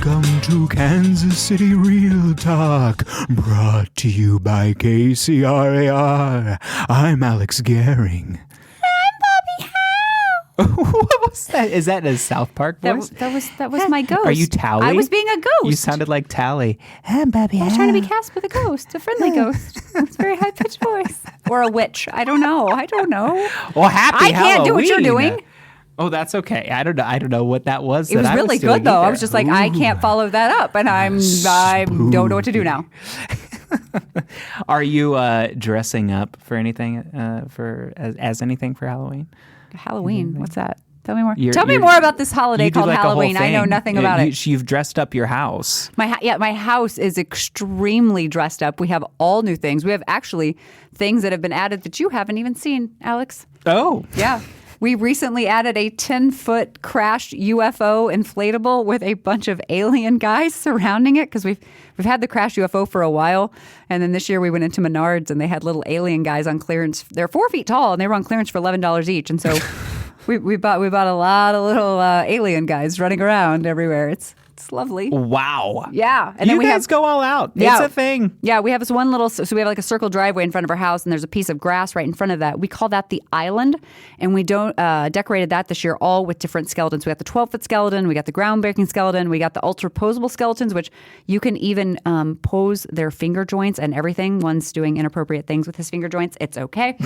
Welcome to Kansas City Real Talk, brought to you by KCRAR. I'm Alex Gehring. I'm Bobbi Howe. What was that? Is that a South Park voice? That was my ghost. Are you Tally? I was being a ghost. You sounded like Tally. I'm Bobbi Howe. I was trying to be cast with a ghost, a friendly ghost. It's a very high-pitched voice. Or a witch. I don't know. Well, happy Halloween. I can't do what you're doing. Oh, that's okay. I don't know what that was. It was really good, though. I was just like, I can't follow that up, and I don't know what to do now. Are you dressing up for anything? As anything for Halloween? Halloween? What's that? Tell me more. Tell me more about this holiday called Halloween. I know nothing about it. You've dressed up your house. My house is extremely dressed up. We have all new things. We have actually things that have been added that you haven't even seen, Alex. Oh, yeah. We recently added a 10-foot crashed UFO inflatable with a bunch of alien guys surrounding it because we've had the crashed UFO for a while. And then this year we went into Menards and they had little alien guys on clearance. They're 4 feet tall and they were on clearance for $11 each. And so we bought a lot of little alien guys running around everywhere. It's lovely. Wow. Yeah. And then we guys go all out. Yeah. It's a thing. Yeah. We have this one little, so we have like a circle driveway in front of our house and there's a piece of grass right in front of that. We call that the island. And we decorated that this year all with different skeletons. We got the 12-foot skeleton. We got the groundbreaking skeleton. We got the ultra posable skeletons, which you can even pose their finger joints and everything. One's doing inappropriate things with his finger joints. It's okay.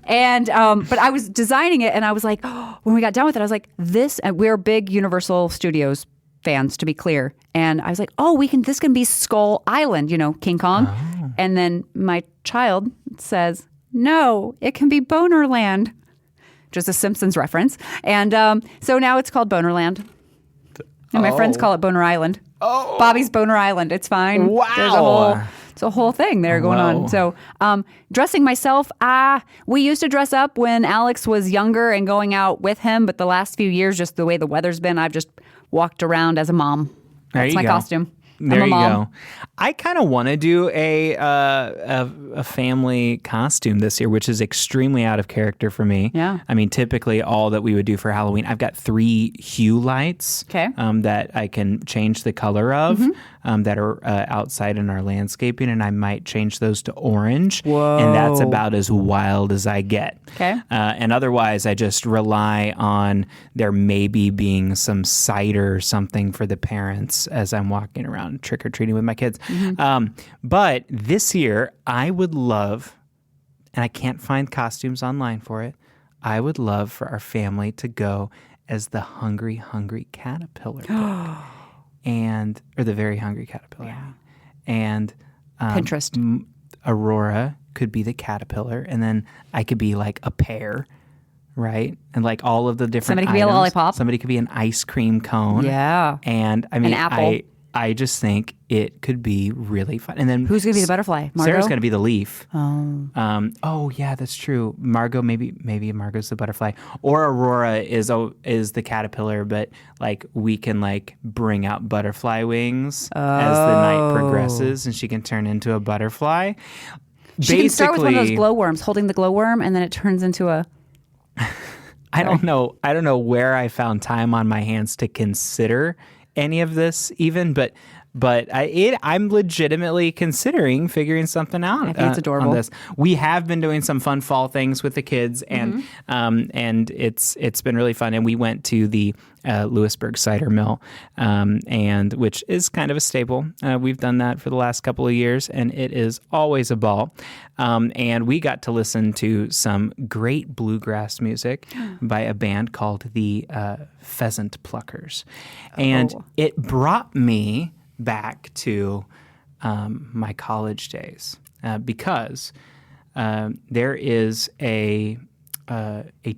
And, but I was designing it and I was like, when we got done with it, I was like, we're big Universal Studios fans, to be clear. And I was like, this can be Skull Island, King Kong. Oh. And then my child says, no, it can be Bonerland, just a Simpsons reference. And so now it's called Bonerland. And my friends call it Boner Island. Oh. Bobby's Boner Island. It's fine. Wow. It's a whole thing there going on. So dressing myself, we used to dress up when Alex was younger and going out with him. But the last few years, just the way the weather's been, I've just walked around as a mom. That's my costume. There you go. I kind of want to do a family costume this year, which is extremely out of character for me. Yeah. I mean, typically all that we would do for Halloween, I've got 3 hue lights that I can change the color of that are outside in our landscaping, and I might change those to orange. Whoa. And that's about as wild as I get. Okay. And otherwise, I just rely on there maybe being some cider or something for the parents as I'm walking around trick-or-treating with my kids. But this year, I would love, and I can't find costumes online for it, I would love for our family to go as the Hungry, Hungry Caterpillar. Or the Very Hungry Caterpillar. Yeah. And Pinterest. Aurora could be the caterpillar, and then I could be like a pear. Right? And like all of the different Somebody could items. be a lollipop. Somebody could be an ice cream cone. Yeah. And I mean, an apple. I just think it could be really fun. And then who's going to be the butterfly? Margot? Sarah's going to be the leaf. Oh. Yeah, that's true. Margot, maybe Margot's the butterfly, or Aurora is the caterpillar. But like we can like bring out butterfly wings as the night progresses, and she can turn into a butterfly. She can start with one of those glowworms, holding the glowworm, and then it turns into a. I don't know where I found time on my hands to consider any of this even, but I'm legitimately considering figuring something out. I think it's adorable. On this. We have been doing some fun fall things with the kids, and it's been really fun. And we went to the Lewisburg Cider Mill, and which is kind of a staple. We've done that for the last couple of years, and it is always a ball. And we got to listen to some great bluegrass music by a band called the Pheasant Pluckers, and it brought me back to my college days because there is a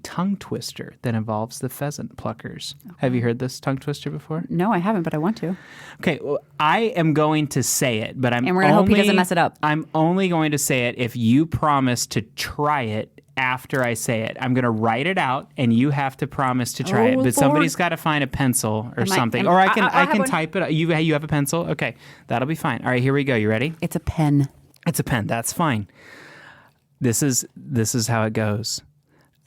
tongue twister that involves the Pheasant Pluckers. Okay. Have you heard this tongue twister before? No, I haven't, but I want to. Okay, well, I am going to say it, but and we're going to hope he doesn't mess it up. I'm only going to say it if you promise to try it after I say it. I'm going to write it out, and you have to promise to try it. But somebody's got to find a pencil or something, or I can type it. You have a pencil? Okay, that'll be fine. All right, here we go. You ready? It's a pen. It's a pen. That's fine. This is how it goes.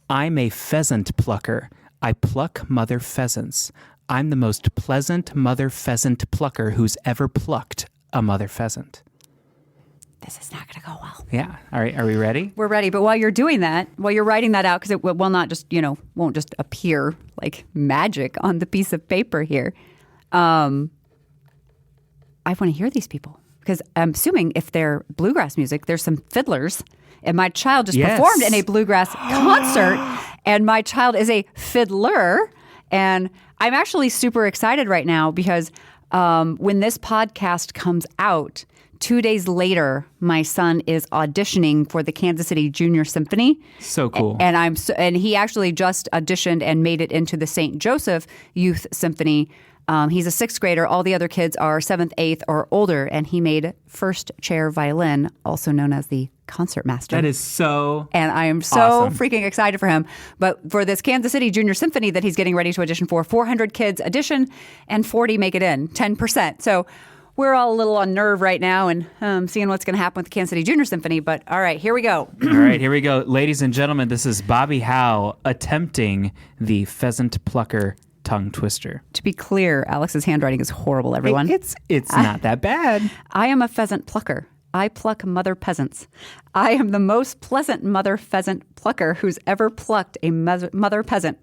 I'm a pheasant plucker. I pluck mother pheasants. I'm the most pleasant mother pheasant plucker who's ever plucked a mother pheasant. This is not going to go well. Yeah. All right. Are we ready? We're ready. But while you're doing that, while you're writing that out, because it will not just, won't just appear like magic on the piece of paper here. I want to hear these people, because I'm assuming if they're bluegrass music, there's some fiddlers. And my child just performed in a bluegrass concert, and my child is a fiddler. And I'm actually super excited right now because when this podcast comes out, 2 days later, my son is auditioning for the Kansas City Junior Symphony. So cool. And he actually just auditioned and made it into the St. Joseph Youth Symphony. He's a sixth grader. All the other kids are seventh, eighth, or older. And he made first chair violin, also known as the concertmaster. That is so And I am so awesome. freaking excited for him. But for this Kansas City Junior Symphony that he's getting ready to audition for, 400 kids audition and 40 make it in, 10%. So we're all a little on nerve right now and seeing what's going to happen with the Kansas City Junior Symphony. But all right, here we go. All right, here we go. Ladies and gentlemen, this is Bobbi Howe attempting the pheasant plucker tongue twister. To be clear, Alex's handwriting is horrible, everyone. It's not that bad. I am a pheasant plucker. I pluck mother peasants. I am the most pleasant mother pheasant plucker who's ever plucked a mother peasant.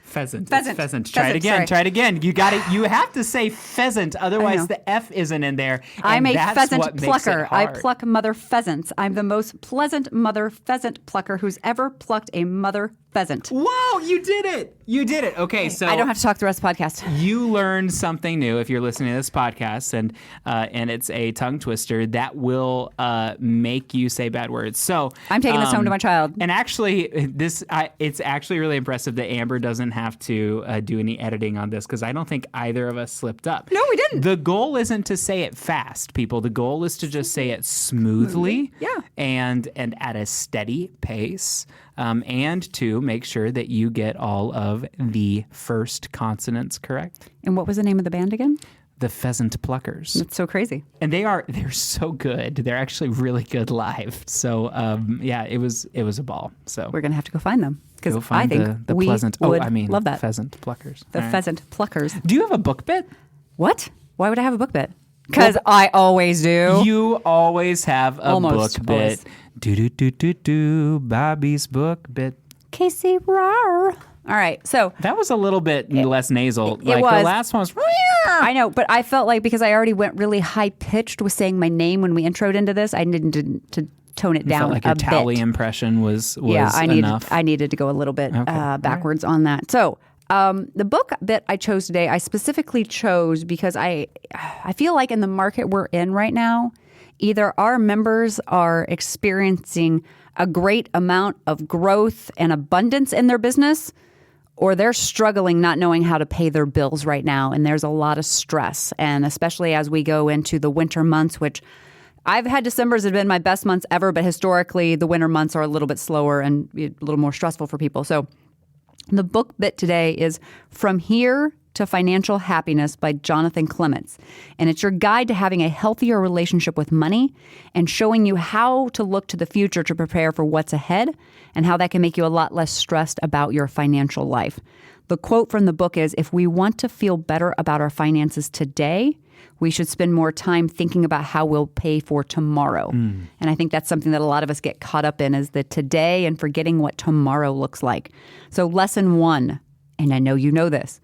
Pheasant. Pheasant. It's pheasant. Try it again. Sorry. Try it again. You got it. You have to say pheasant, otherwise the F isn't in there. I'm a that's pheasant what makes plucker. it I hard. pluck mother pheasants. I'm the most pleasant mother pheasant plucker who's ever plucked a mother pheasant. Whoa! You did it. You did it. Okay, so I don't have to talk the rest of the podcast. you learned something new if you're listening to this podcast, and it's a tongue twister that will make you say bad words. So I'm taking this home to my child. And actually, it's actually really impressive that Amber doesn't have to do any editing on this, because I don't think either of us slipped up. No, we didn't. The goal isn't to say it fast, people. The goal is to just say it smoothly, Yeah. and at a steady pace, and to make sure that you get all of the first consonants correct. And what was the name of the band again? The Pheasant Pluckers. That's so crazy. And they're so good. They're actually really good live. So yeah, it was a ball. So We're going to have to go find them, because go find I think the we pleasant. would love that. Pheasant Pluckers. The All right. pheasant pluckers. Do you have a book bit? What? Why would I have a book bit? Because I always do. You always have a Almost, book bit. always. Do Bobby's book bit. Casey Rawr. All right, so That was a little bit less nasal. it like was. the last one was. I know, but I felt like because I already went really high pitched with saying my name when we introed into this, I needed to tone it down Felt like your a Tally bit. impression was I enough. needed to go a little bit Okay. backwards on that. So the book that I chose today, I specifically chose because I feel like in the market we're in right now, either our members are experiencing a great amount of growth and abundance in their business, or they're struggling not knowing how to pay their bills right now. And there's a lot of stress. And especially as we go into the winter months, which I've had December's have been my best months ever, but historically the winter months are a little bit slower and a little more stressful for people. So the book bit today is From Here to Financial Happiness by Jonathan Clements. And it's your guide to having a healthier relationship with money and showing you how to look to the future to prepare for what's ahead and how that can make you a lot less stressed about your financial life. The quote from the book is, if we want to feel better about our finances today, we should spend more time thinking about how we'll pay for tomorrow. And I think that's something that a lot of us get caught up in, is the today and forgetting what tomorrow looks like. So lesson 1, and I know you know this,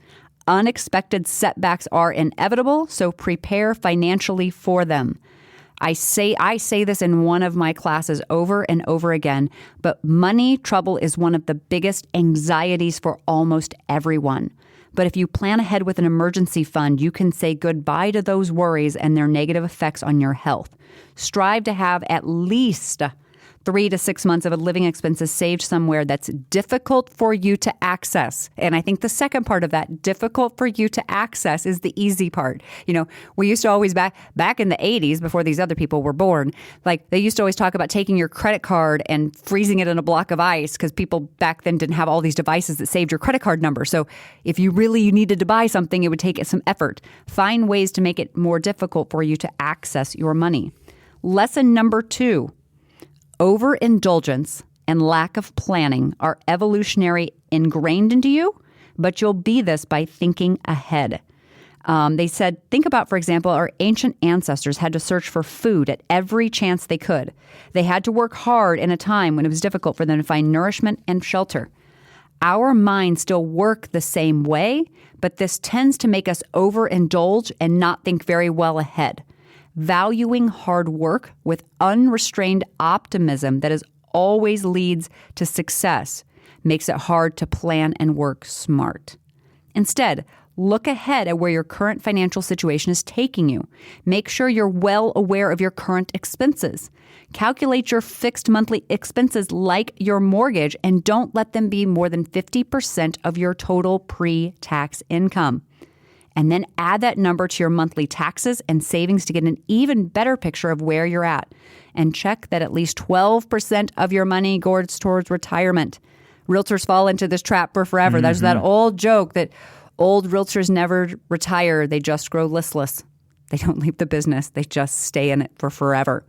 unexpected setbacks are inevitable, so prepare financially for them. I say this in one of my classes over and over again, but money trouble is one of the biggest anxieties for almost everyone. But if you plan ahead with an emergency fund, you can say goodbye to those worries and their negative effects on your health. Strive to have at least 3 to 6 months of living expenses saved somewhere that's difficult for you to access. And I think the second part of that, difficult for you to access, is the easy part. You know, we used to always back in the 80s, before these other people were born, like they used to always talk about taking your credit card and freezing it in a block of ice, because people back then didn't have all these devices that saved your credit card number. So if you needed to buy something, it would take some effort. Find ways to make it more difficult for you to access your money. Lesson number 2. Overindulgence and lack of planning are evolutionary ingrained into you, but you'll be this by thinking ahead. They said, think about, for example, our ancient ancestors had to search for food at every chance they could. They had to work hard in a time when it was difficult for them to find nourishment and shelter. Our minds still work the same way, but this tends to make us overindulge and not think very well ahead. Valuing hard work with unrestrained optimism that always leads to success makes it hard to plan and work smart. Instead, look ahead at where your current financial situation is taking you. Make sure you're well aware of your current expenses. Calculate your fixed monthly expenses like your mortgage and don't let them be more than 50% of your total pre-tax income. And then add that number to your monthly taxes and savings to get an even better picture of where you're at. And check that at least 12% of your money goes towards retirement. Realtors fall into this trap for forever. Mm-hmm. There's that old joke that old realtors never retire. They just grow listless. They don't leave the business. They just stay in it for forever.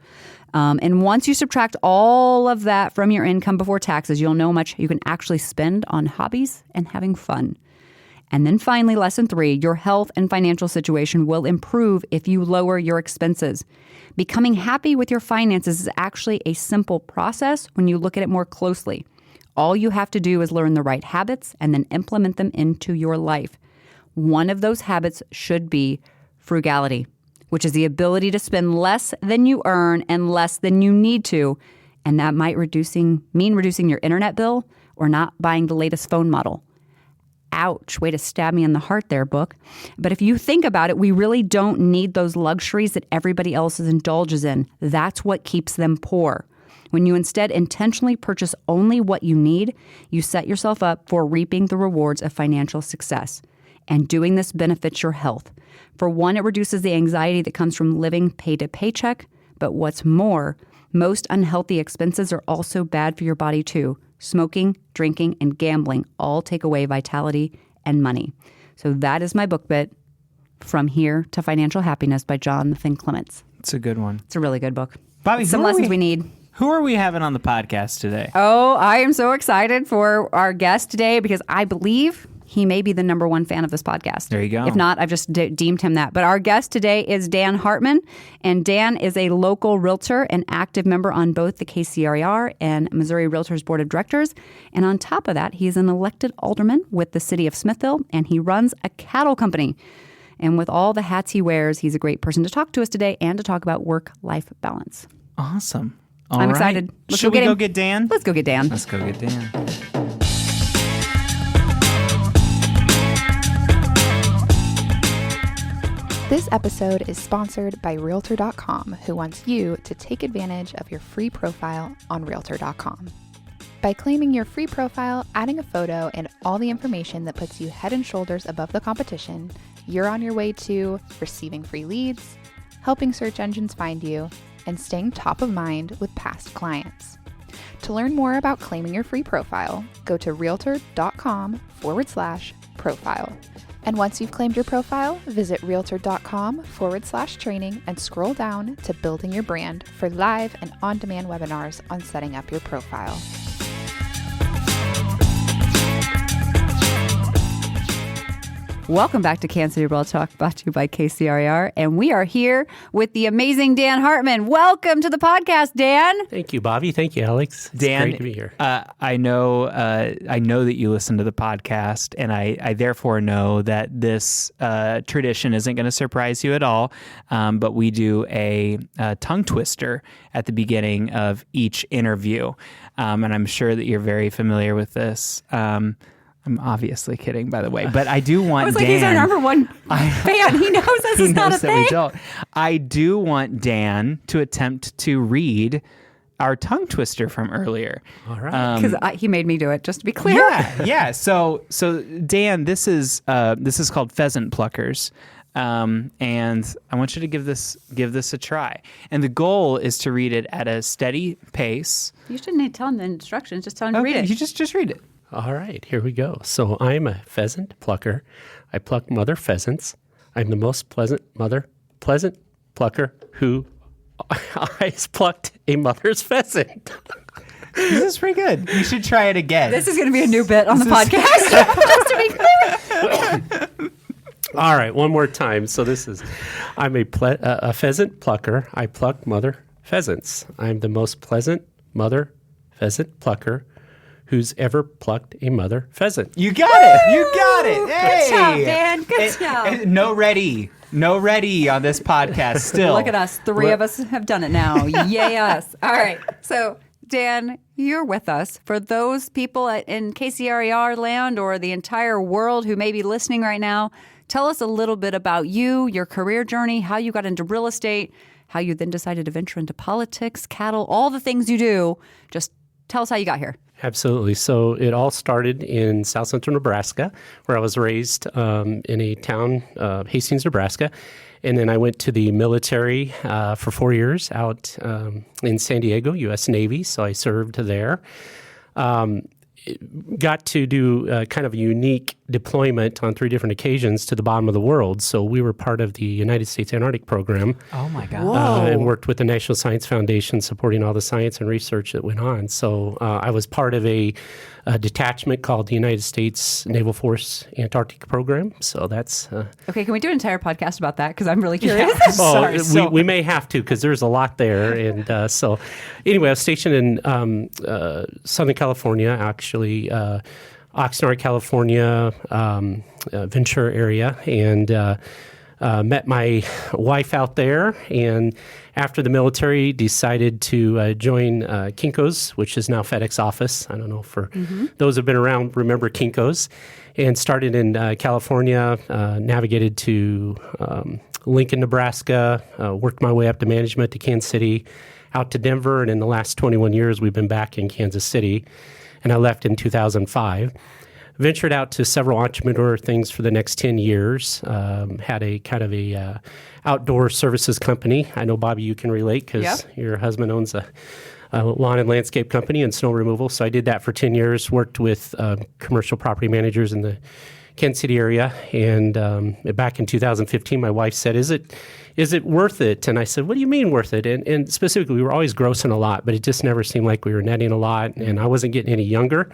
And once you subtract all of that from your income before taxes, you'll know how much you can actually spend on hobbies and having fun. And then finally, lesson 3, your health and financial situation will improve if you lower your expenses. Becoming happy with your finances is actually a simple process when you look at it more closely. All you have to do is learn the right habits and then implement them into your life. One of those habits should be frugality, which is the ability to spend less than you earn and less than you need to. And that might mean reducing your internet bill or not buying the latest phone model. Ouch, way to stab me in the heart there, book. But if you think about it, we really don't need those luxuries that everybody else indulges in. That's what keeps them poor. When you instead intentionally purchase only what you need, you set yourself up for reaping the rewards of financial success. And doing this benefits your health. For one, it reduces the anxiety that comes from living pay to paycheck. But what's more, most unhealthy expenses are also bad for your body too. Smoking, drinking, and gambling all take away vitality and money. So that is my book bit, From Here to Financial Happiness by Jonathan Clements. It's a good one. It's a really good book. Bobbi, some lessons we need. Who are we having on the podcast today? Oh, I am so excited for our guest today because I believe he may be the number one fan of this podcast. There you go. If not, I've just deemed him that. But our guest today is Dan Hartman, and Dan is a local realtor and active member on both the KCRER and Missouri Realtors Board of Directors. And on top of that, he's an elected alderman with the city of Smithville, and he runs a cattle company. And with all the hats he wears, he's a great person to talk to us today and to talk about work-life balance. Awesome. I'm excited. Should we go get Dan? Let's go get Dan. Let's go get Dan. This episode is sponsored by Realtor.com, who wants you to take advantage of your free profile on Realtor.com. By claiming your free profile, adding a photo, and all the information that puts you head and shoulders above the competition, you're on your way to receiving free leads, helping search engines find you, and staying top of mind with past clients. To learn more about claiming your free profile, go to Realtor.com/profile. And once you've claimed your profile, visit Realtor.com/training and scroll down to building your brand for live and on-demand webinars on setting up your profile. Welcome back to Kansas City Real Talk, brought to you by KCRER. And we are here with the amazing Dan Hartman. Welcome to the podcast, Dan. Thank you, Bobbi. Thank you, Alex. It's Dan, great to be here. I know that you listen to the podcast, and I therefore know that this tradition isn't going to surprise you at all. But we do a tongue twister at the beginning of each interview. And I'm sure that you're very familiar with this. I'm obviously kidding, by the way, but I do want Dan. I was like, he's our number one fan. He knows this is not a thing. I do want Dan to attempt to read our tongue twister from earlier. All right. Because he made me do it, just to be clear. Yeah. So Dan, this is called Pheasant Pluckers. And I want you to give this a try. And the goal is to read it at a steady pace. You shouldn't tell him the instructions. Just tell him to read it. You just read it. All right, here we go. So I'm a pheasant plucker. I pluck mother pheasants. I'm the most pleasant plucker who eyes plucked a mother's pheasant. This is pretty good. You should try it again. This is going to be a new bit on the podcast. Just to be clear. All right, one more time. So I'm a pheasant plucker. I pluck mother pheasants. I'm the most pleasant mother pheasant plucker who's ever plucked a mother pheasant. You got it. You got it. Hey. Good job, Dan. Good job. No ready on this podcast still. Look at us. Three of us have done it now. Yay us. All right. So, Dan, you're with us. For those people in KCRER land or the entire world who may be listening right now, tell us a little bit about you, your career journey, how you got into real estate, how you then decided to venture into politics, cattle, all the things you do. Just tell us how you got here. Absolutely. So it all started in south central Nebraska, where I was raised in a town, Hastings, Nebraska. And then I went to the military for 4 years out in San Diego, U.S. Navy. So I served there. Got to do kind of a unique deployment on 3 different occasions to the bottom of the world. So we were part of the United States Antarctic Program. Oh, my God. And worked with the National Science Foundation supporting all the science and research that went on. So I was part of a detachment called the United States Naval Force Antarctic Program. So that's... Okay, can we do an entire podcast about that? Because I'm really curious. Sorry. We may have to because there's a lot there. And so anyway, I was stationed in Southern California, actually, Oxnard, California, Ventura area, and met my wife out there. And after the military, decided to join Kinko's, which is now FedEx office. I don't know for those who've been around remember Kinko's, and started in California, navigated to Lincoln, Nebraska, worked my way up to management to Kansas City, out to Denver, and in the last 21 years, we've been back in Kansas City. And I left in 2005. Ventured out to several entrepreneur things for the next 10 years. Had a kind of a outdoor services company. I know, Bobbi, you can relate because your husband owns a lawn and landscape company and snow removal. So I did that for 10 years, worked with commercial property managers in the Kansas City area. And back in 2015, my wife said, is it worth it? And I said, what do you mean worth it? And specifically, we were always grossing a lot, but it just never seemed like we were netting a lot. And I wasn't getting any younger.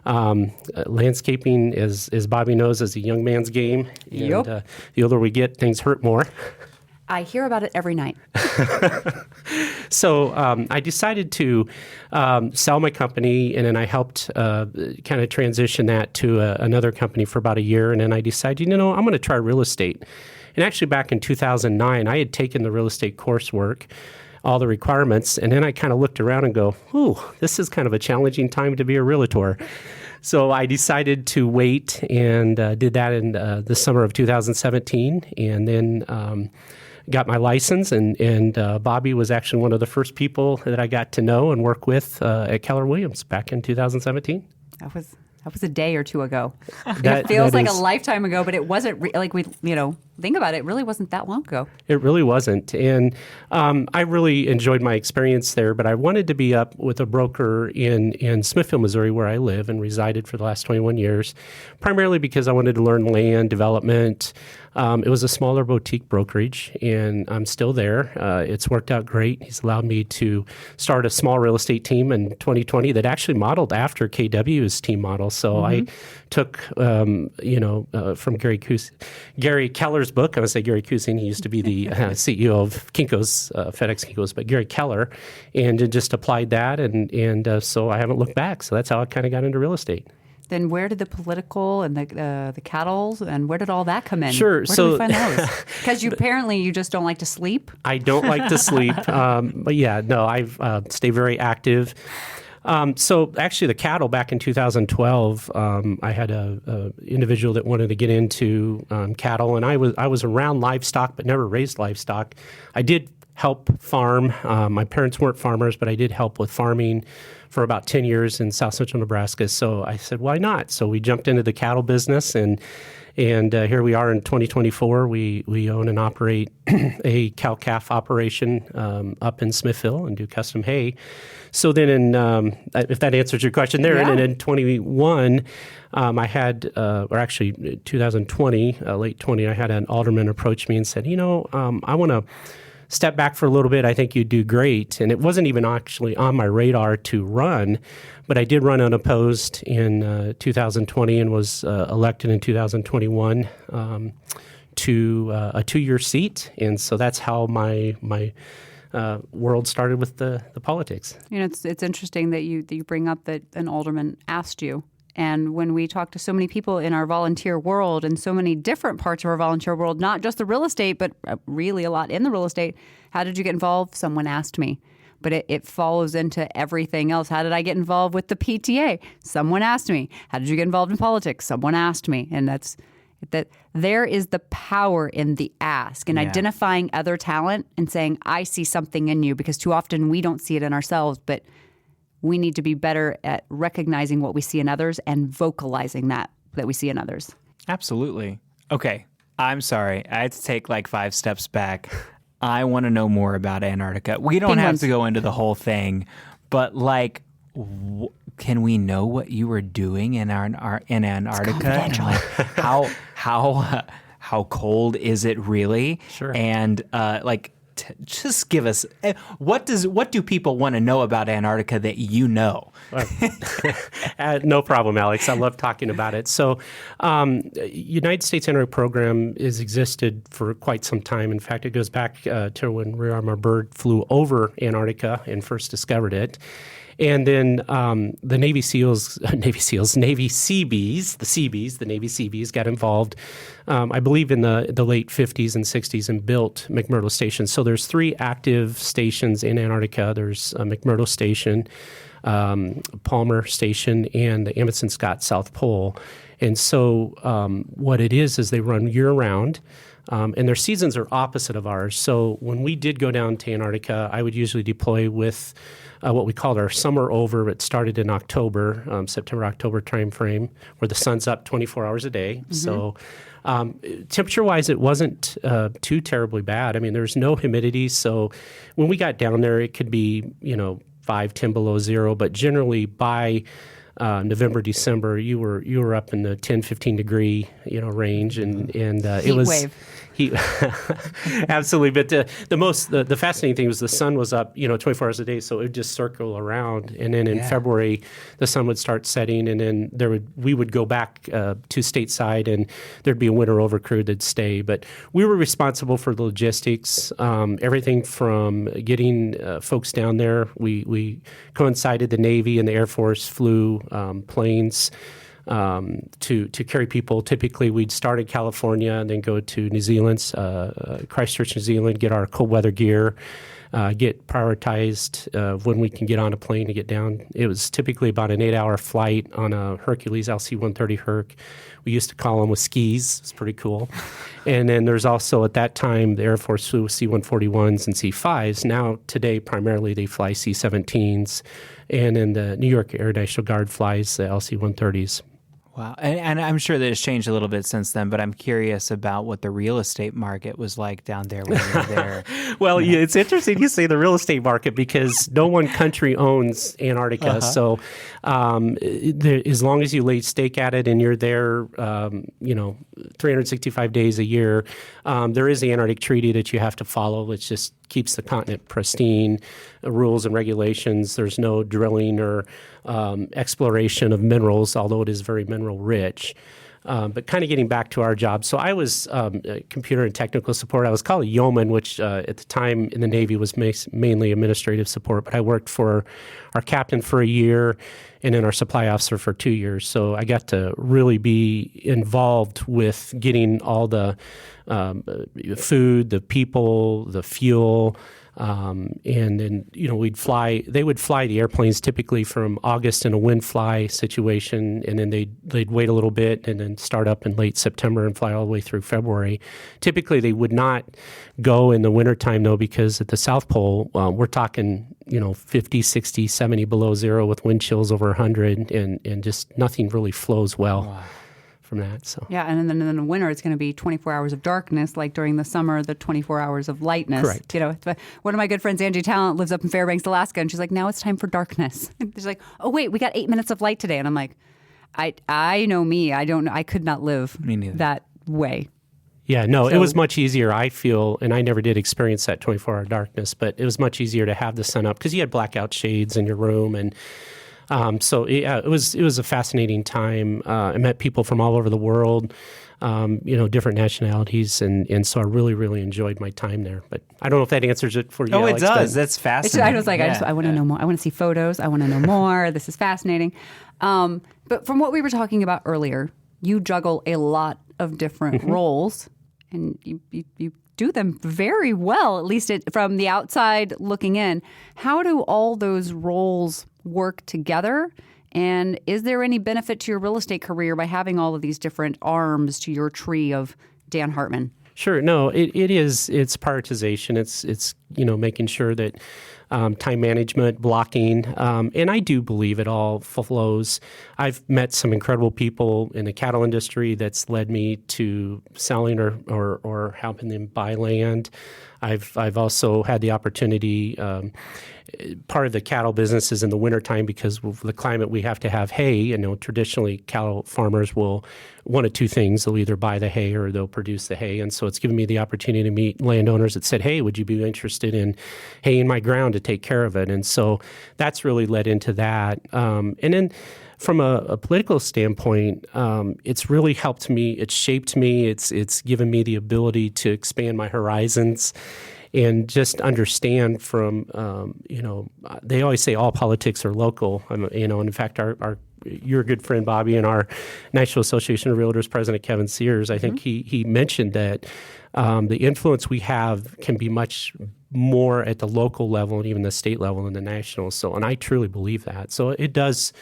Landscaping, as Bobbi knows, is a young man's game. And the older we get, things hurt more. I hear about it every night. So I decided to sell my company, and then I helped kind of transition that to another company for about a year. And then I decided, I'm going to try real estate. And actually back in 2009, I had taken the real estate coursework, all the requirements, and then I kind of looked around and go, ooh, this is kind of a challenging time to be a realtor. So I decided to wait and did that in the summer of 2017, and then got my license, and Bobbi was actually one of the first people that I got to know and work with at Keller Williams back in 2017. That was a day or two ago. It feels like a lifetime ago, but it wasn't like we, think about it. It really wasn't that long ago. It really wasn't. And I really enjoyed my experience there, but I wanted to be up with a broker in Smithfield, Missouri, where I live and resided for the last 21 years, primarily because I wanted to learn land development. It was a smaller boutique brokerage, and I'm still there. It's worked out great. He's allowed me to start a small real estate team in 2020 that actually modeled after KW's team model. So I took, from Gary Keller's book. I would say Gary Kusin. He used to be the CEO of Kinko's, FedEx Kinko's, but Gary Keller, and just applied that, and so I haven't looked back. So that's how I kind of got into real estate. Then where did the political and the cattle and where did all that come in? Sure. Where do we find those? Because apparently you just don't like to sleep. I don't like to sleep. But yeah, no, I've stayed very active. So actually the cattle back in 2012, I had a individual that wanted to get into cattle, and I was around livestock but never raised livestock. I did help farm. My parents weren't farmers, but I did help with farming for about 10 years in south central Nebraska. So I said, why not? So we jumped into the cattle business, and here we are in 2024. We own and operate a cow-calf operation up in Smithville and do custom hay. So then if that answers your question there, and in 21, I had, or actually 2020, late 20, I had an alderman approach me and said, I want to step back for a little bit, I think you'd do great. And it wasn't even actually on my radar to run, but I did run unopposed in 2020 and was elected in 2021 to a 2-year seat. And so that's how my world started with the politics. It's interesting that you bring up that an alderman asked you. And when we talk to so many people in our volunteer world and so many different parts of our volunteer world, not just the real estate, but really a lot in the real estate, how did you get involved? Someone asked me. But it follows into everything else. How did I get involved with the PTA? Someone asked me. How did you get involved in politics? Someone asked me. And that there is the power in the ask and identifying other talent and saying, I see something in you, because too often we don't see it in ourselves, but we need to be better at recognizing what we see in others and vocalizing that we see in others. Absolutely. Okay. I'm sorry. I had to take like 5 steps back. I want to know more about Antarctica. We don't have to go into the whole thing, but like, can we know what you were doing in Antarctica? And like, how cold is it really? Sure. And just give us what do people want to know about Antarctica that you know? No problem, Alex. I love talking about it. So, United States Antarctic Program has existed for quite some time. In fact, it goes back to when Rear Admiral Byrd flew over Antarctica and first discovered it. And then the Navy Seabees, the Navy Seabees got involved, I believe, in the late 50s and 60s and built McMurdo Station. So there's 3 active stations in Antarctica. There's McMurdo Station, Palmer Station, and the Amundsen Scott South Pole. And so what it is they run year-round. And their seasons are opposite of ours. So when we did go down to Antarctica, I would usually deploy with what we called our summer over. It started in October, September-October timeframe, where the sun's up 24 hours a day. Mm-hmm. So temperature-wise, it wasn't too terribly bad. I mean, there's no humidity. So when we got down there, it could be, 5, 10 below zero. But generally by November, December, you were up in the 10, 15 degree, range, and it was wave. Heat. Absolutely. But the fascinating thing was the sun was up, 24 hours a day, so it would just circle around. And then in February, the sun would start setting, and then we would go back to stateside, and there'd be a winter over crew that'd stay. But we were responsible for the logistics, everything from getting folks down there. We coincided, the Navy and the Air Force flew planes to carry people. Typically, we'd start in California and then go to New Zealand, Christchurch, New Zealand, get our cold weather gear, get prioritized when we can get on a plane to get down. It was typically about an 8-hour flight on a Hercules LC-130 Herc. We used to call them with skis. It's pretty cool. And then there's also, at that time, the Air Force flew C-141s and C-5s. Now, today, primarily, they fly C-17s. And then the New York Air National Guard flies the LC-130s. Wow. And I'm sure that it's changed a little bit since then, but I'm curious about what the real estate market was like down there when you were there. Well, it's interesting you say the real estate market, because no one country owns Antarctica. Uh-huh. So as long as you lay stake at it and you're there, 365 days a year, there is the Antarctic Treaty that you have to follow, which just keeps the continent pristine, rules and regulations. There's no drilling or exploration of minerals, although it is very mineral rich. But kind of getting back to our job. So I was computer and technical support. I was called a yeoman, which at the time in the Navy was mainly administrative support. But I worked for our captain for a year and then our supply officer for 2 years. So I got to really be involved with getting all the food, the people, the fuel, and then, they would fly the airplanes typically from August in a wind fly situation, and then they'd wait a little bit and then start up in late September and fly all the way through February. Typically, they would not go in the wintertime, though, because at the South Pole, we're talking, 50, 60, 70 below zero with wind chills over 100, and just nothing really flows well. Wow. From that, so. Yeah, and then in the winter, it's going to be 24 hours of darkness, like during the summer, the 24 hours of lightness. Correct. One of my good friends, Angie Talent, lives up in Fairbanks, Alaska, and she's like, now it's time for darkness. And she's like, oh, wait, we got 8 minutes of light today. And I'm like, I know me. I could not live me neither. that way. Yeah, no, So- it was much easier, I feel, and I never did experience that 24-hour darkness, but it was much easier to have the sun up because you had blackout shades in your room. And so it was a fascinating time. I met people from all over the world, different nationalities, and so I really, really enjoyed my time there. But I don't know if that answers it for you, Oh, Alex, it does. but- That's fascinating. I was like, I want to know more. I want to see photos. I want to know more. This is fascinating. But from what we were talking about earlier, you juggle a lot of different roles, and you do them very well, at least from the outside looking in. How do all those roles work together? And is there any benefit to your real estate career by having all of these different arms to your tree of Dan Hartman? Sure. No, it is. It's prioritization. It's making sure that time management, blocking, and I do believe it all flows. I've met some incredible people in the cattle industry that's led me to selling or helping them buy land. I've also had the opportunity. Part of the cattle business is in the wintertime because of the climate we have to have hay. Traditionally cattle farmers will one of two things. They'll either buy the hay or they'll produce the hay. And so it's given me the opportunity to meet landowners that said, hey, would you be interested in haying my ground to take care of it? And so that's really led into that. And then from a political standpoint, it's really helped me. It's shaped me. It's given me the ability to expand my horizons and just understand from, they always say all politics are local. And in fact, your good friend Bobbi and our National Association of Realtors president, Kevin Sears, I think he mentioned that the influence we have can be much more at the local level and even the state level than the national. So, and I truly believe that. So it does.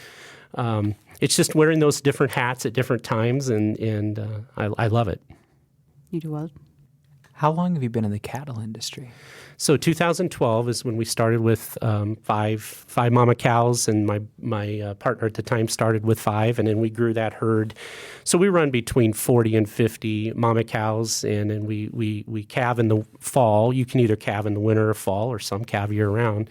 It's just wearing those different hats at different times, and I love it. You do well. How long have you been in the cattle industry? So 2012 is when we started with five mama cows, and my partner at the time started with 5, and then we grew that herd. So we run between 40 and 50 mama cows, and then we calve in the fall. You can either calve in the winter or fall, or some calve year round.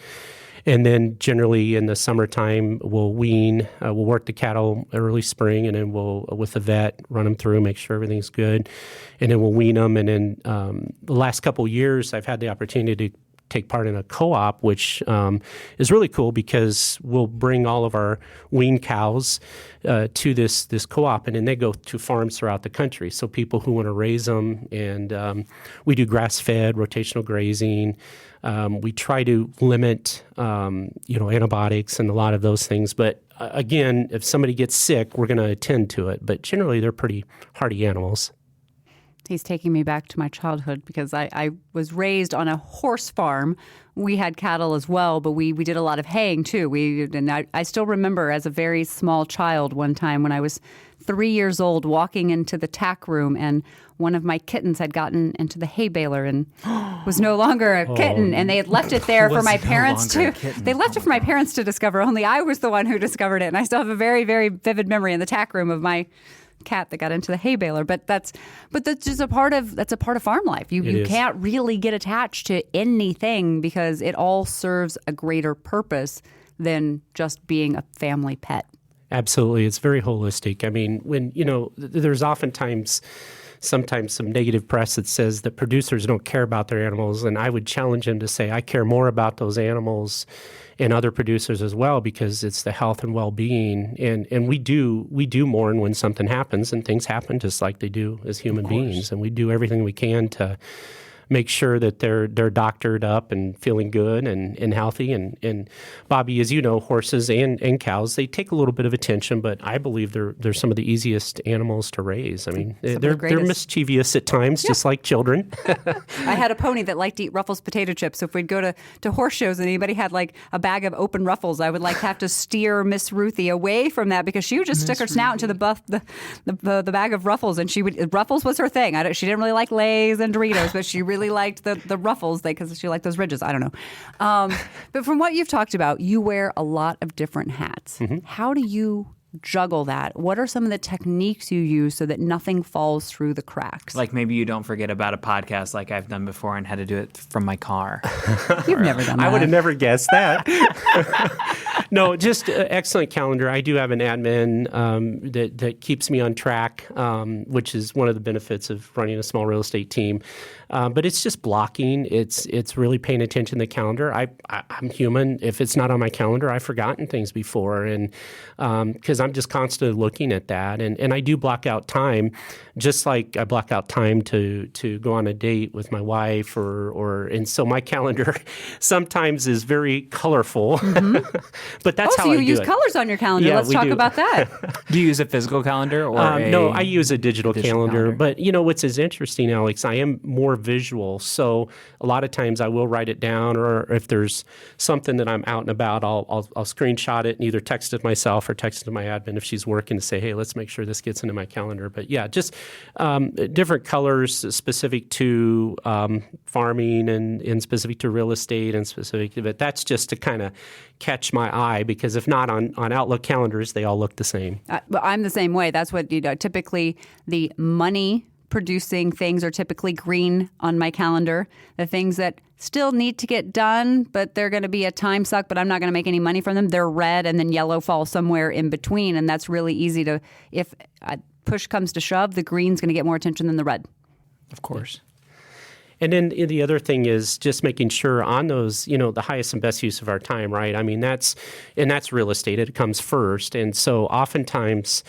And then generally in the summertime, we'll wean. We'll work the cattle early spring, and then we'll, with the vet, run them through, make sure everything's good. And then we'll wean them. And then the last couple of years, I've had the opportunity to take part in a co-op, which is really cool because we'll bring all of our wean cows to this co-op, and then they go to farms throughout the country. So people who want to raise them, and we do grass-fed, rotational grazing. We try to limit, antibiotics and a lot of those things. But again, if somebody gets sick, we're going to attend to it. But generally, they're pretty hardy animals. He's taking me back to my childhood because I was raised on a horse farm. We had cattle as well, but we did a lot of haying too. I still remember as a very small child one time when I was 3 years old walking into the tack room, and one of my kittens had gotten into the hay baler and was no longer a kitten, and they had left it there for my parents to. They left it for my parents to discover. Only I was the one who discovered it, and I still have a very, very vivid memory in the tack room of my cat that got into the hay baler. But that's just a part of farm life. You can't really get attached to anything because it all serves a greater purpose than just being a family pet. Absolutely. It's very holistic. I mean, when, there's sometimes some negative press that says that producers don't care about their animals, and I would challenge them to say, I care more about those animals and other producers as well, because it's the health and well-being. And we do mourn when something happens, and things happen just like they do as human beings. And we do everything we can to make sure that they're doctored up and feeling good and healthy. And Bobbi, as you know, horses and cows, they take a little bit of attention, but I believe they're some of the easiest animals to raise. I mean, they're mischievous at times, just like children. I had a pony that liked to eat Ruffles potato chips. So if we'd go to horse shows and anybody had like a bag of open Ruffles, I would have to steer Miss Ruthie away from that because she would just stick her snout into the bag of Ruffles, and Ruffles was her thing. She didn't really like Lay's and Doritos, but she really liked the Ruffles because she liked those ridges. I don't know. But from what you've talked about, you wear a lot of different hats. Mm-hmm. How do you juggle that? What are some of the techniques you use so that nothing falls through the cracks? Like maybe you don't forget about a podcast like I've done before and had to do it from my car. You've never done that. I would have never guessed that. No, just excellent calendar. I do have an admin that keeps me on track, which is one of the benefits of running a small real estate team. But it's just blocking. It's really paying attention to the calendar. I'm human. If it's not on my calendar, I've forgotten things before, and because I'm just constantly looking at that. And I do block out time, just like I block out time to go on a date with my wife, and so my calendar sometimes is very colorful. But that's how so I you do use it. colors on your calendar. Yeah, Let's we talk do. about that. Do you use a physical calendar or No, I use a digital calendar. calendar. But what's is interesting, Alex, I am more visual. So a lot of times I will write it down, or if there's something that I'm out and about, I'll screenshot it and either text it myself or text it to my admin if she's working to say, hey, let's make sure this gets into my calendar. But yeah, just different colors specific to farming and specific to real estate and specific to, but that's just to kind of catch my eye, because if not on Outlook calendars, they all look the same. But I'm the same way. That's what, typically the money producing things are typically green on my calendar. The things that still need to get done, but they're going to be a time suck, but I'm not going to make any money from them, they're red, and then yellow falls somewhere in between. And that's really easy to, if push comes to shove, the green's going to get more attention than the red. Of course. And then the other thing is just making sure on those, the highest and best use of our time, right? I mean, that's real estate. It comes first. And so oftentimes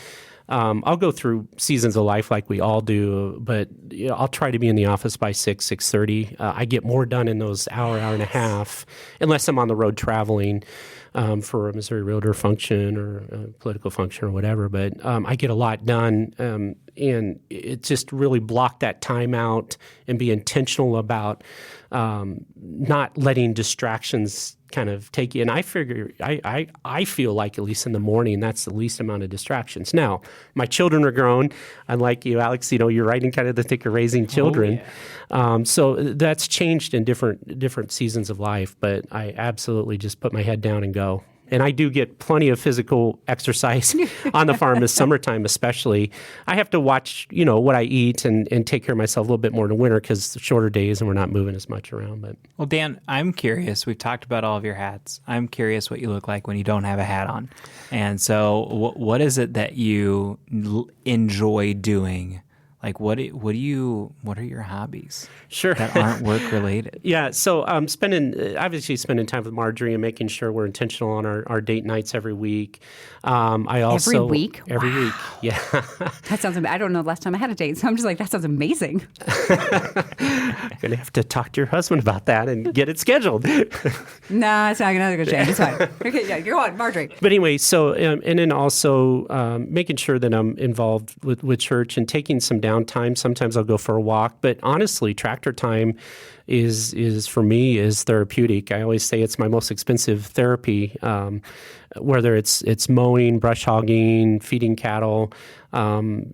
I'll go through seasons of life like we all do, but I'll try to be in the office by 6:30. I get more done in those hour and a half, unless I'm on the road traveling for a Missouri Realtor function or a political function or whatever. But I get a lot done, and it just really block that time out and be intentional about not letting distractions kind of take you. And I figure, I feel like at least in the morning, that's the least amount of distractions. Now, my children are grown. Unlike you, Alex, you're right in kind of the thick of raising children. Oh, yeah. So that's changed in different seasons of life. But I absolutely just put my head down and go. And I do get plenty of physical exercise on the farm this summertime especially. I have to watch, what I eat and take care of myself a little bit more in the winter because shorter days and we're not moving as much around. But Well, Dan, I'm curious. We've talked about all of your hats. I'm curious what you look like when you don't have a hat on. And so what is it that you enjoy doing? Like, what are your hobbies? Sure. That aren't work related? Yeah. So spending time with Marjorie and making sure we're intentional on our date nights every week. I also Every week? Every Wow. week. Yeah. That sounds amazing. I don't know the last time I had a date, so I'm just like, that sounds amazing. You're going to have to talk to your husband about that and get it scheduled. Nah, it's not going to change. It's fine. Okay, yeah, go on, Marjorie. But anyway, so and then also making sure that I'm involved with church and taking some downtime. Sometimes I'll go for a walk, but honestly, tractor time is for me is therapeutic. I always say it's my most expensive therapy, whether it's mowing, brush hogging, feeding cattle, and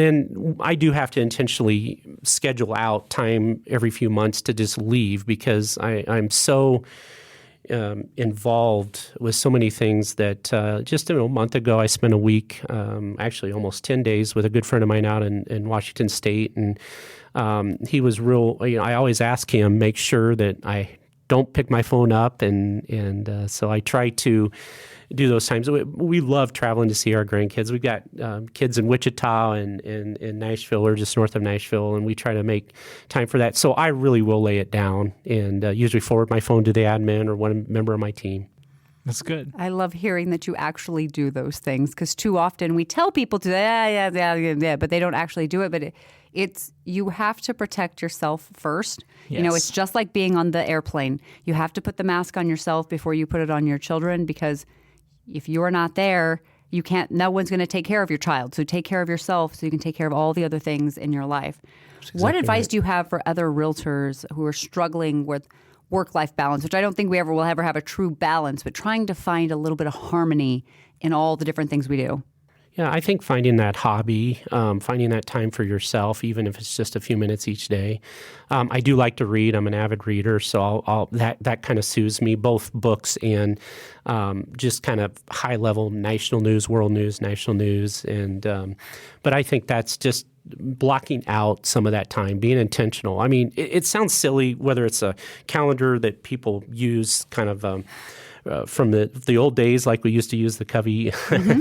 then I do have to intentionally schedule out time every few months to just leave because I'm so involved with so many things that just a month ago I spent a week, actually almost 10 days with a good friend of mine out in Washington State, and he was real. I always ask him, make sure that I don't pick my phone up, and so I try to do those times. We love traveling to see our grandkids. We've got kids in Wichita and in Nashville, or just north of Nashville, and we try to make time for that. So I really will lay it down and usually forward my phone to the admin or one member of my team. That's good. I love hearing that you actually do those things because too often we tell people to, yeah, but they don't actually do it. But it's you have to protect yourself first. Yes. It's just like being on the airplane. You have to put the mask on yourself before you put it on your children because if you are not there, you can't. No one's going to take care of your child. So take care of yourself so you can take care of all the other things in your life. What advice do you have for other realtors who are struggling with work-life balance, which I don't think we will ever have a true balance, but trying to find a little bit of harmony in all the different things we do? Yeah, I think finding that hobby, finding that time for yourself, even if it's just a few minutes each day. I do like to read. I'm an avid reader, so that kind of soothes me, both books and just kind of high-level national news, world news, national news. And but I think that's just blocking out some of that time, being intentional. I mean, it sounds silly, whether it's a calendar that people use kind of from the old days, like we used to use the Covey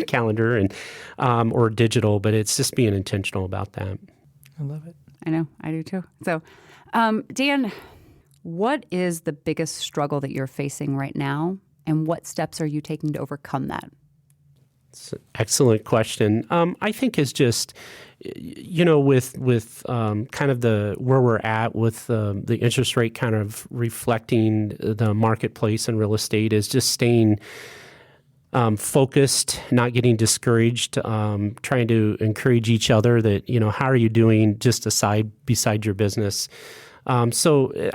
calendar and or digital, but it's just being intentional about that. I love it. I know, I do too. So, Dan, what is the biggest struggle that you're facing right now, and what steps are you taking to overcome that? It's an excellent question. I think is just, with kind of where we're at with the interest rate kind of reflecting the marketplace in real estate is just staying focused, not getting discouraged, trying to encourage each other that, how are you doing just beside your business? So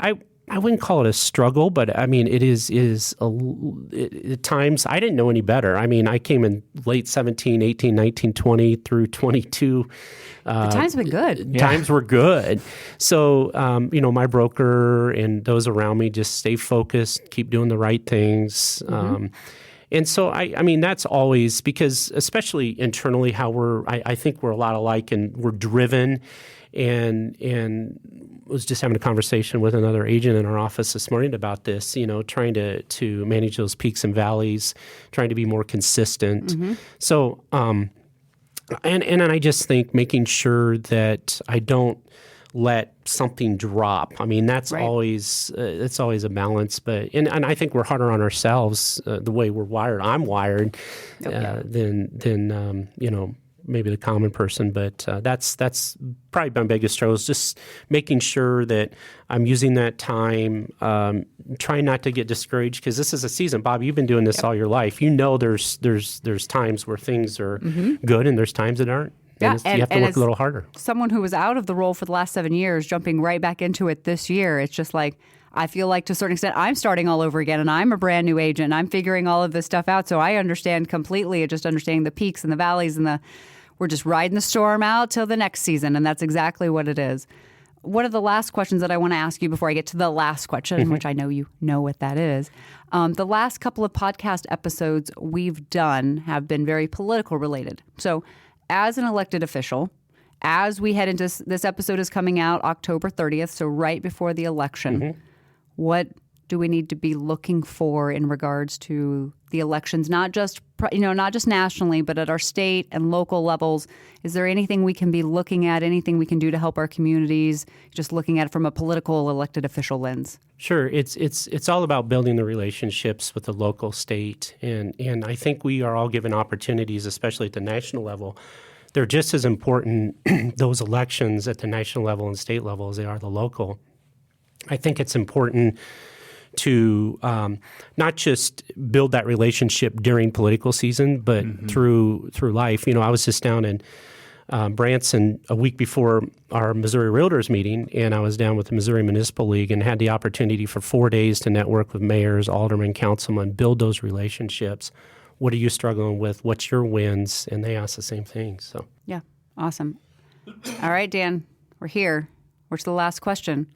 I wouldn't call it a struggle, but I mean, it is at times I didn't know any better. I mean, I came in late 17, 18, 19, 20 through 22. The times have been good. Times were good. So, my broker and those around me just stay focused, keep doing the right things. And so, I mean, that's always because, especially internally, how I think we're a lot alike and we're driven and was just having a conversation with another agent in our office this morning about this, trying to manage those peaks and valleys, trying to be more consistent. So, and I just think making sure that I don't let something drop. I mean, that's right. always a balance, but and I think we're harder on ourselves the way we're wired. I'm wired than maybe the common person, but that's probably my biggest struggle is just making sure that I'm using that time, trying not to get discouraged because this is a season. Bob, you've been doing this all your life. There's times where things are good and there's times that aren't. Yeah, and you have to work a little harder. Someone who was out of the role for the last 7 years, jumping right back into it this year, it's just like, I feel like to a certain extent, I'm starting all over again and I'm a brand new agent. I'm figuring all of this stuff out. So I understand completely, just understanding the peaks and the valleys and we're just riding the storm out till the next season. And that's exactly what it is. One of the last questions that I want to ask you before I get to the last question, which I know you know what that is. The last couple of podcast episodes we've done have been very political related. So as an elected official, as we head into this episode is coming out October 30th, so right before the election, what do we need to be looking for in regards to the elections, not just nationally, but at our state and local levels? Is there anything we can be looking at, anything we can do to help our communities, just looking at it from a political elected official lens? Sure. It's all about building the relationships with the local state. And I think we are all given opportunities, especially at the national level. They're just as important, those elections at the national level and state level, as they are the local. I think it's important to not just build that relationship during political season, but through life. I was just down in Branson a week before our Missouri Realtors meeting, and I was down with the Missouri Municipal League and had the opportunity for 4 days to network with mayors, aldermen, councilmen, build those relationships. What are you struggling with? What's your wins? And they ask the same thing. So yeah, awesome. All right, Dan, we're here. What's the last question?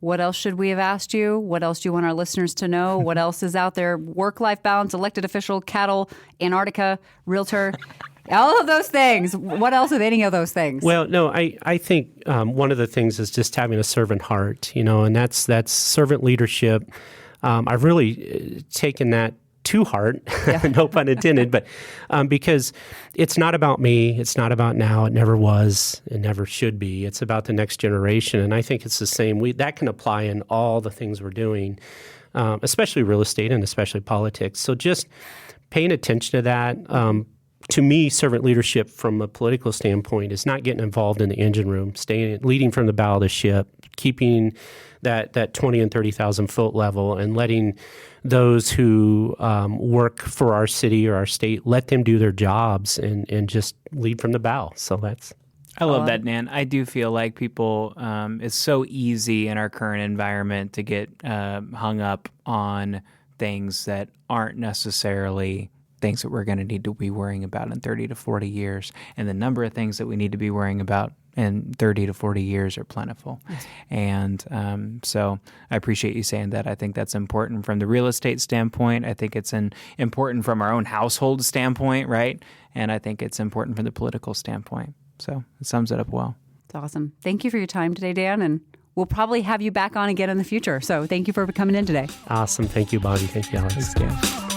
What else should we have asked you? What else do you want our listeners to know? What else is out there? Work-life balance, elected official, cattle, Antarctica, realtor, all of those things. What else of any of those things? Well, no, I think one of the things is just having a servant heart, and that's servant leadership. I've really taken that to heart, no pun intended, but because it's not about me, it's not about now, it never was, it never should be. It's about the next generation, and I think it's the same. That can apply in all the things we're doing, especially real estate and especially politics. So just paying attention to that. To me, servant leadership from a political standpoint is not getting involved in the engine room, leading from the bow of the ship, keeping that 20 and 30,000 foot level, and letting those who work for our city or our state, let them do their jobs and just lead from the bow. So I love that, Dan. I do feel like people, it's so easy in our current environment to get hung up on things that aren't necessarily things that we're going to need to be worrying about in 30 to 40 years. And the number of things that we need to be worrying about in 30 to 40 years are plentiful. Yes. And so I appreciate you saying that. I think that's important from the real estate standpoint. I think it's important from our own household standpoint, right? And I think it's important from the political standpoint. So it sums it up well. It's awesome. Thank you for your time today, Dan. And we'll probably have you back on again in the future. So thank you for coming in today. Awesome. Thank you, Bobbi. Thank you, Alex. Thanks, Dan.